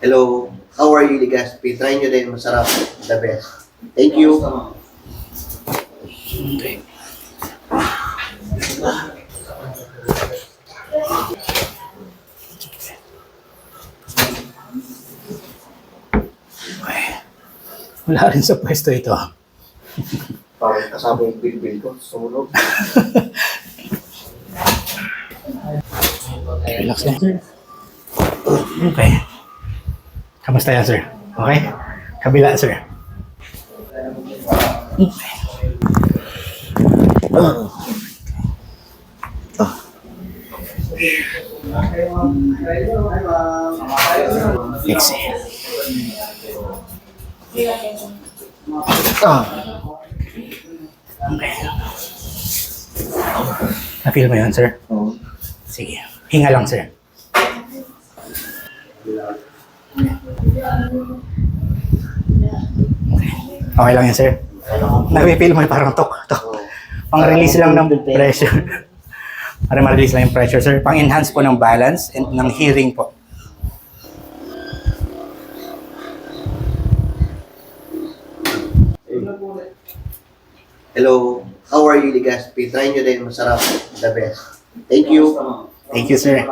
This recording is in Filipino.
Hello, how are you, Legazpi? Try nyo din, masarap, the best. Thank you. Okay. Wala rin sa pwesto ito. Parang kasama yung bill ko, sumunog. Relax lang, sir. Okay. Kamusta yan, sir? Okay? Kabila, sir. Okay. Exhale. Okay. Na-feel mo yun, sir? Oo. Sige. Hinga lang, sir. Okay lang yan, sir. Na-feel mo yung parang tok. Pang-release lang ng pressure. Para ma-release lang yung pressure, sir. Pang-enhance po ng balance and ng hearing po. Hello, how are you, Legazpi? Try nyo din, masarap, the best. Thank you. Thank you, sir.